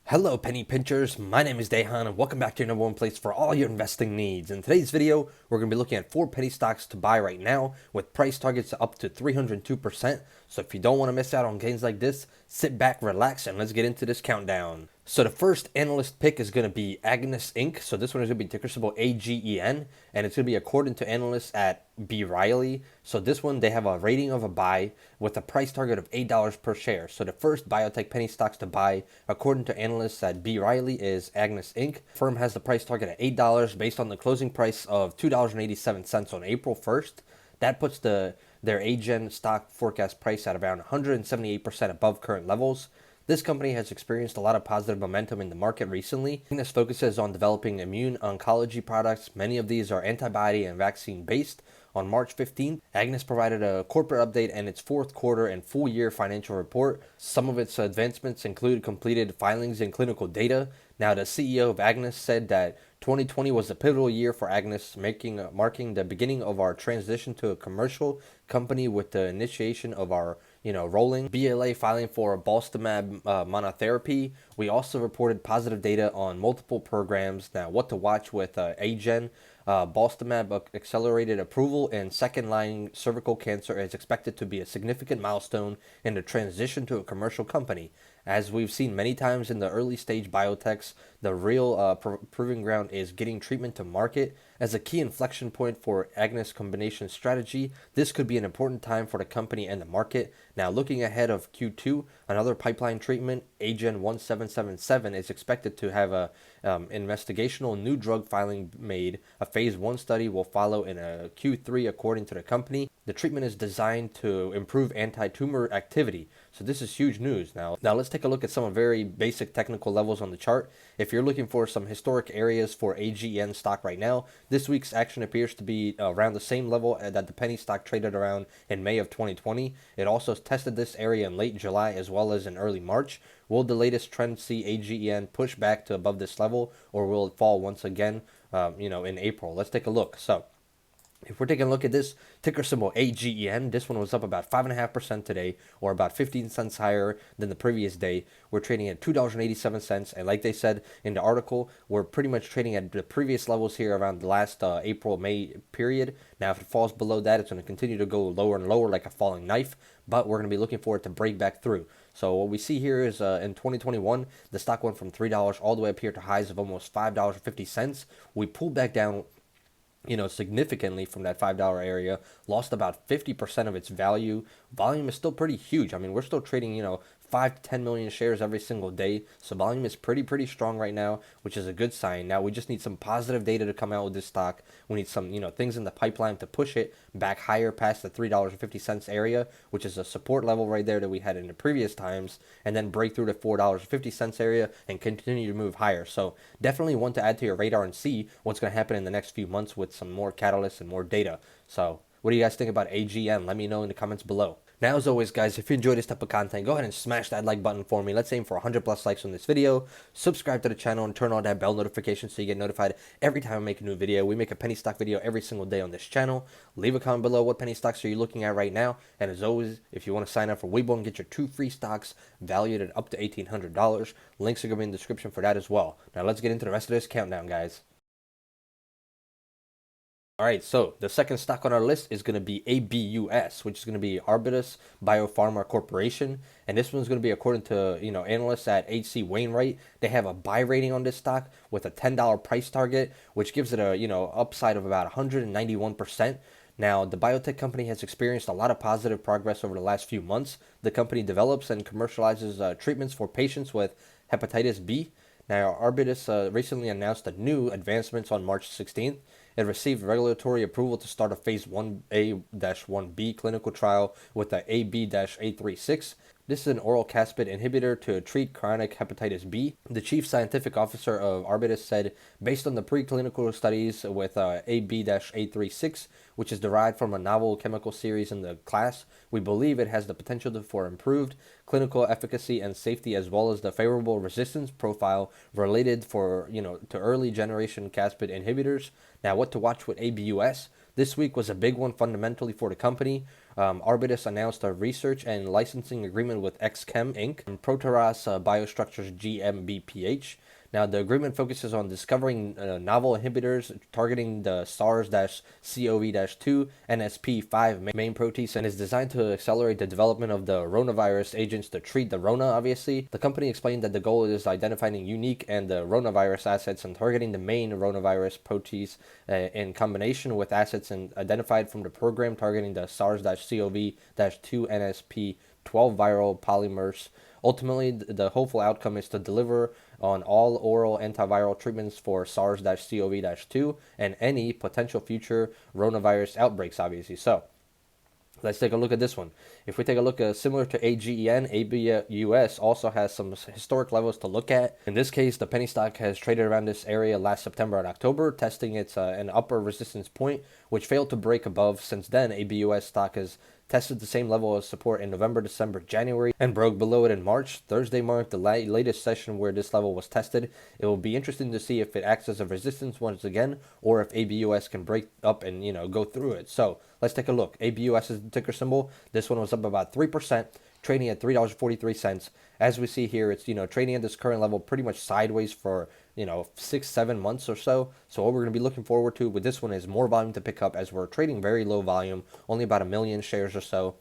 Hello penny pinchers, my name is Dehan and welcome back to your number one place for all your investing needs. In today's video, we're going to be looking at 4 penny stocks to buy right now with price targets up to 302%. So if you don't want to miss out on gains like this, sit back, relax, and let's get into this countdown. So the first analyst pick is going to be Agenus Inc. So this one is going to be ticker symbol AGEN, and it's going to be according to analysts at B. Riley. So this one, they have a rating of a buy with a price target of $8 per share. So the first biotech penny stocks to buy, according to analysts at B. Riley, is Agenus Inc. The firm has the price target at $8 based on the closing price of $2.87 on April 1st. That puts their AGEN stock forecast price at around 178% above current levels. This company has experienced a lot of positive momentum in the market recently. This focuses on developing immune oncology products. Many of these are antibody and vaccine based. On March 15th, Agenus provided a corporate update and its fourth quarter and full year financial report. Some of its advancements include completed filings in clinical data. Now, the CEO of Agenus said that 2020 was a pivotal year for Agenus, marking the beginning of our transition to a commercial company with the initiation of our rolling BLA filing for balstilimab monotherapy. We also reported positive data on multiple programs. Now, what to watch with AGEN. Balstilimab accelerated approval in second-line cervical cancer is expected to be a significant milestone in the transition to a commercial company. As we've seen many times in the early stage biotechs, the real proving ground is getting treatment to market. As a key inflection point for Agenus combination strategy, this could be an important time for the company and the market. Now, looking ahead of Q2, another pipeline treatment, AGEN 1777, is expected to have a investigational new drug filing made. A phase 1 study will follow in a Q3 according to the company. The treatment is designed to improve anti-tumor activity. So this is huge news. Now let's take a look at some very basic technical levels on the chart. If you're looking for some historic areas for AGN stock right now, this week's action appears to be around the same level that the penny stock traded around in May of 2020. It also tested this area in late July as well as in early March. Will the latest trend see AGN push back to above this level, or will it fall once again in April? Let's take a look. So if we're taking a look at this ticker symbol AGEN, this one was up about 5.5% today, or about 15 cents higher than the previous day. We're trading at $2.87, and like they said in the article, we're pretty much trading at the previous levels here around the last April-May period. Now, if it falls below that, it's going to continue to go lower and lower like a falling knife, but we're going to be looking for it to break back through. So what we see here is in 2021, the stock went from $3 all the way up here to highs of almost $5.50. We pulled back down significantly from that $5 area, lost about 50% of its value. Volume is still pretty huge. I mean, we're still trading, 5 to 10 million shares every single day. So volume is pretty strong right now, which is a good sign. Now we just need some positive data to come out with this stock. We need some, things in the pipeline to push it back higher past the $3.50 area, which is a support level right there that we had in the previous times, and then break through the $4.50 area and continue to move higher. So definitely want to add to your radar and see what's going to happen in the next few months with some more catalysts and more data. So what do you guys think about AGN? Let me know in the comments below. Now, as always, guys, if you enjoyed this type of content, go ahead and smash that like button for me. Let's aim for 100 plus likes on this video. Subscribe to the channel and turn on that bell notification so you get notified every time I make a new video. We make a penny stock video every single day on this channel. Leave a comment below what penny stocks are you looking at right now. And as always, if you want to sign up for Weibo and get your 2 free stocks valued at up to $1,800, links are going to be in the description for that as well. Now, let's get into the rest of this countdown, guys. Alright, so the second stock on our list is going to be ABUS, which is going to be Arbutus Biopharma Corporation. And this one's going to be according to, analysts at H.C. Wainwright. They have a buy rating on this stock with a $10 price target, which gives it a, upside of about 191%. Now, the biotech company has experienced a lot of positive progress over the last few months. The company develops and commercializes treatments for patients with hepatitis B. Now, Arbutus recently announced a new advancements on March 16th. It received regulatory approval to start a phase 1A-1B clinical trial with the AB-836. This is an oral caspid inhibitor to treat chronic hepatitis B. The chief scientific officer of Arbutus said, based on the preclinical studies with AB-836, which is derived from a novel chemical series in the class, we believe it has the potential for improved clinical efficacy and safety, as well as the favorable resistance profile related to early generation caspid inhibitors. Now, what to watch with ABUS? This week was a big one fundamentally for the company. Arbutus announced a research and licensing agreement with XChem Inc. and Proteras Biostructures GmbH. Now, the agreement focuses on discovering novel inhibitors targeting the SARS-CoV-2 NSP5 main protease and is designed to accelerate the development of the coronavirus agents to treat the Rona, obviously. The company explained that the goal is identifying unique and the coronavirus assets and targeting the main coronavirus protease in combination with assets identified from the program targeting the SARS-CoV-2 NSP12 viral polymers. Ultimately, the hopeful outcome is to deliver on all oral antiviral treatments for SARS-CoV-2 and any potential future coronavirus outbreaks, obviously. So, let's take a look at this one. If we take a look similar to AGEN, ABUS also has some historic levels to look at. In this case, the penny stock has traded around this area last September and October, testing its an upper resistance point, which failed to break above. Since then, ABUS stock has tested the same level of support in November, December, January, and broke below it in March. Thursday marked the latest session where this level was tested. It will be interesting to see if it acts as a resistance once again, or if ABUS can break up and go through it. So let's take a look. ABUS is the ticker symbol. This one was up about 3%, trading at $3.43. As we see here, it's trading at this current level pretty much sideways for 6-7 months or so. So what we're going to be looking forward to with this one is more volume to pick up, as we're trading very low volume, only about 1 million shares or so.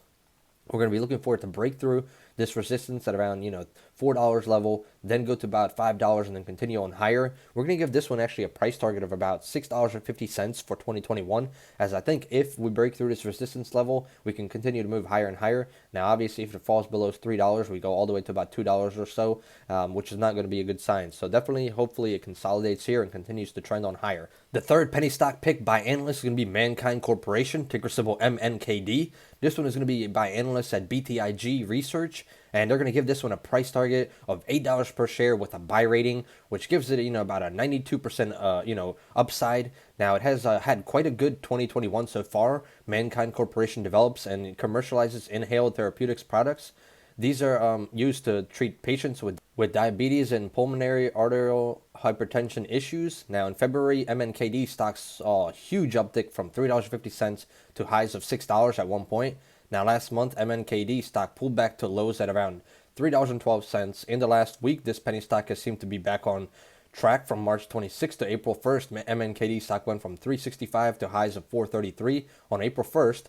We're going to be looking for it to break through this resistance at around, $4 level, then go to about $5 and then continue on higher. We're going to give this one actually a price target of about $6.50 for 2021, as I think if we break through this resistance level, we can continue to move higher and higher. Now, obviously, if it falls below $3, we go all the way to about $2 or so, which is not going to be a good sign. So definitely, hopefully, it consolidates here and continues to trend on higher. The third penny stock pick by analysts is going to be MannKind Corporation, ticker symbol MNKD. This one is going to be by analysts at BTIG Research, and they're going to give this one a price target of $8 per share with a buy rating, which gives it about a 92% upside. Now, it has had quite a good 2021 so far. MannKind Corporation develops and commercializes inhaled therapeutics products. These are used to treat patients with diabetes and pulmonary arterial hypertension issues. Now, in February, MNKD stocks saw a huge uptick from $3.50 to highs of $6 at one point. Now, last month, MNKD stock pulled back to lows at around $3.12. In the last week, this penny stock has seemed to be back on track. From March 26th to April 1st, MNKD stock went from $3.65 to highs of $4.33 on April 1st.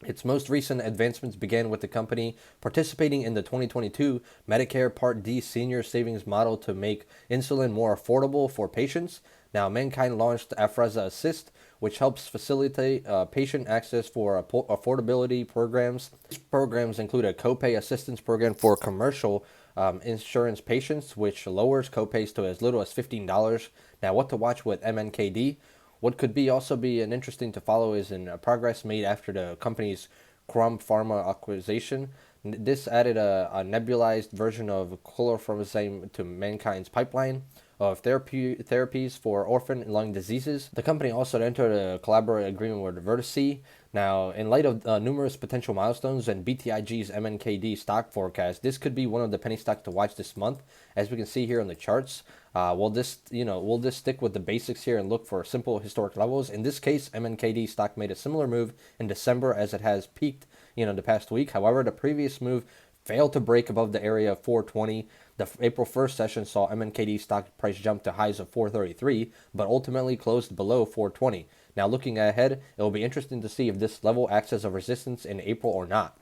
Its most recent advancements began with the company participating in the 2022 Medicare Part D senior savings model to make insulin more affordable for patients. Now, MannKind launched Afrezza Assist, which helps facilitate patient access for affordability programs. These programs include a copay assistance program for commercial insurance patients, which lowers copays to as little as $15. Now, what to watch with MNKD? What could also be an interesting to follow is in progress made after the company's Crumb Pharma acquisition. This added a nebulized version of chlorpheniramine to MannKind's pipeline of therapies for orphan lung diseases. The company also entered a collaborative agreement with Verastem. Now, in light of numerous potential milestones and BTIG's MNKD stock forecast, this could be one of the penny stocks to watch this month. As we can see here on the charts, will this stick with the basics here and look for simple historic levels? In this case, MNKD stock made a similar move in December as it has peaked, the past week. However, the previous move failed to break above the area of 420. The April 1st session saw MNKD stock price jump to highs of 433, but ultimately closed below 420. Now, looking ahead, it will be interesting to see if this level acts as a resistance in April or not.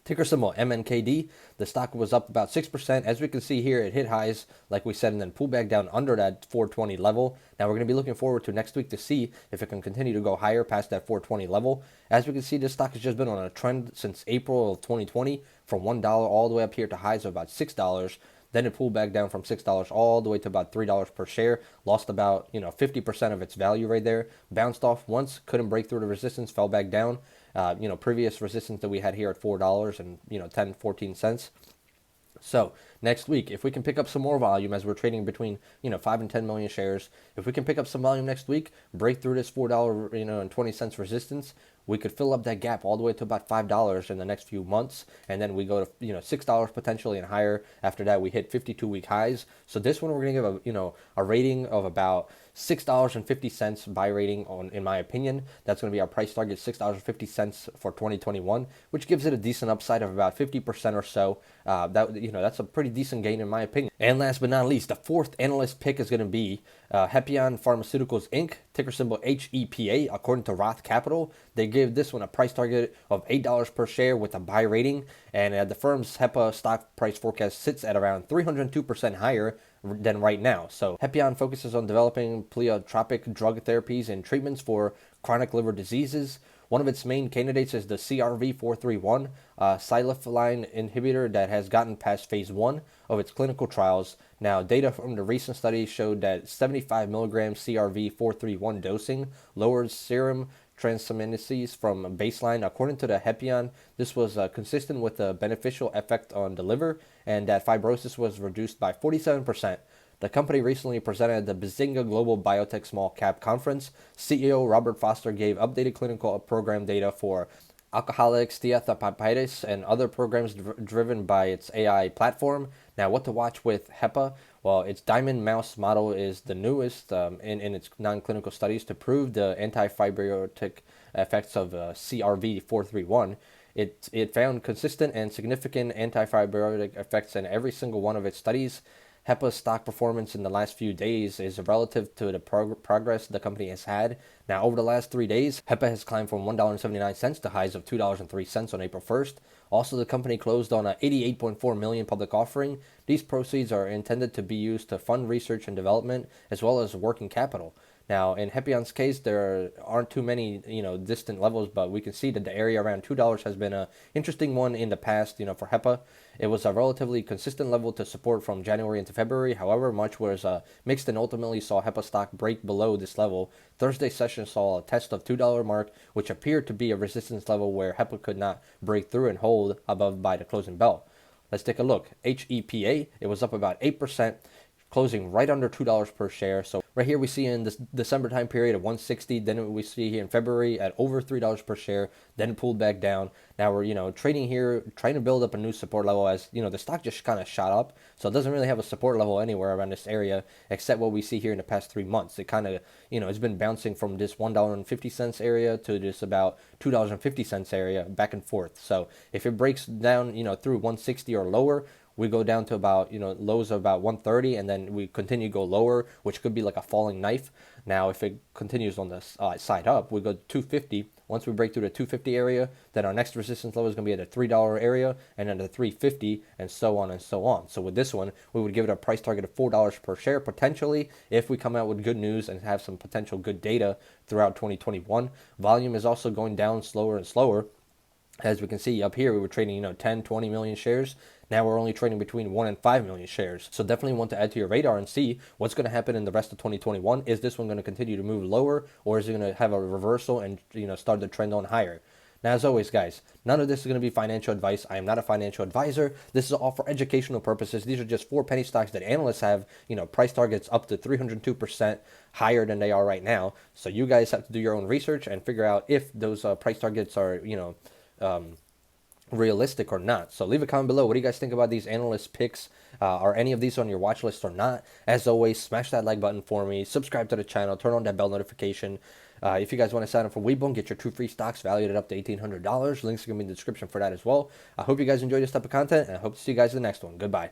Ticker symbol MNKD, the stock was up about 6%. As we can see here, it hit highs, like we said, and then pulled back down under that 420 level. Now, we're going to be looking forward to next week to see if it can continue to go higher past that 420 level. As we can see, this stock has just been on a trend since April of 2020, from $1 all the way up here to highs of about $6. Then it pulled back down from $6 all the way to about $3 per share. Lost about 50% of its value right there. Bounced off once, couldn't break through the resistance, fell back down. Previous resistance that we had here at $4 and 10-14 cents. So next week, if we can pick up some more volume, as we're trading between 5 and 10 million shares, if we can pick up some volume next week, break through this $4 and 20 cents resistance, we could fill up that gap all the way to about $5 in the next few months, and then we go to $6 potentially and higher. After that, we hit 52-week highs. So this one we're gonna give a rating of about $6.50 buy rating on, in my opinion. That's going to be our price target, $6.50 for 2021, which gives it a decent upside of about 50% or so. That's a pretty decent gain in my opinion. And last but not least, the fourth analyst pick is going to be Hepion Pharmaceuticals Inc, ticker symbol HEPA. According to Roth Capital, they give this one a price target of $8 per share with a buy rating, and the firm's HEPA stock price forecast sits at around 302% higher than right now. So Hepion focuses on developing pleiotropic drug therapies and treatments for chronic liver diseases. One of its main candidates is the CRV431, a silyphiline inhibitor that has gotten past phase 1 of its clinical trials. Now, data from the recent study showed that 75 milligram CRV431 dosing lowers serum transaminases from baseline. According to the Hepion, this was consistent with a beneficial effect on the liver, and that fibrosis was reduced by 47%. The company recently presented at the Bazinga Global Biotech Small Cap Conference. CEO Robert Foster gave updated clinical program data for alcoholic steatohepatitis and other programs driven by its AI platform. Now, what to watch with HEPA? Well, its diamond mouse model is the newest in its non-clinical studies to prove the antifibrotic effects of CRV431. It found consistent and significant antifibrotic effects in every single one of its studies. HEPA's stock performance in the last few days is relative to the progress the company has had. Now, over the last 3 days, HEPA has climbed from $1.79 to highs of $2.03 on April 1st. Also, the company closed on a $88.4 million public offering. These proceeds are intended to be used to fund research and development as well as working capital. Now, in Hepion's case, there aren't too many, distant levels, but we can see that the area around $2 has been an interesting one in the past, for HEPA. It was a relatively consistent level to support from January into February. However, March was mixed and ultimately saw HEPA stock break below this level. Thursday session saw a test of $2 mark, which appeared to be a resistance level where HEPA could not break through and hold above by the closing bell. Let's take a look. HEPA, it was up about 8%. Closing right under $2 per share. So right here we see in this December time period of 160. Then we see here in February at over $3 per share. Then pulled back down. Now we're trading here, trying to build up a new support level as the stock just kind of shot up. So it doesn't really have a support level anywhere around this area except what we see here in the past 3 months. It kind of it's been bouncing from this $1.50 area to this about $2.50 area back and forth. So if it breaks down through 160 or lower, we go down to about lows of about 130, and then we continue to go lower, which could be like a falling knife. Now if it continues on the side up, we go to 250. Once we break through the 250 area, then our next resistance level is going to be at the $3 area, and then the 350, and so on and so on. So with this one, we would give it a price target of $4 per share potentially if we come out with good news and have some potential good data throughout 2021. Volume is also going down slower and slower. As we can see up here, we were trading 10, 20 million shares. Now we're only trading between 1 and 5 million shares. So definitely want to add to your radar and see what's going to happen in the rest of 2021. Is this one going to continue to move lower, or is it going to have a reversal and start the trend on higher? Now, as always, guys, none of this is going to be financial advice. I am not a financial advisor. This is all for educational purposes. These are just 4 penny stocks that analysts have, price targets up to 302% higher than they are right now. So you guys have to do your own research and figure out if those price targets are, realistic or not. So leave a comment below. What do you guys think about these analyst picks? Are any of these on your watch list or not? As always, smash that like button for me. Subscribe to the channel. Turn on that bell notification. If you guys want to sign up for Webull, get your 2 free stocks valued at up to $1,800. Links are going to be in the description for that as well. I hope you guys enjoyed this type of content, and I hope to see you guys in the next one. Goodbye.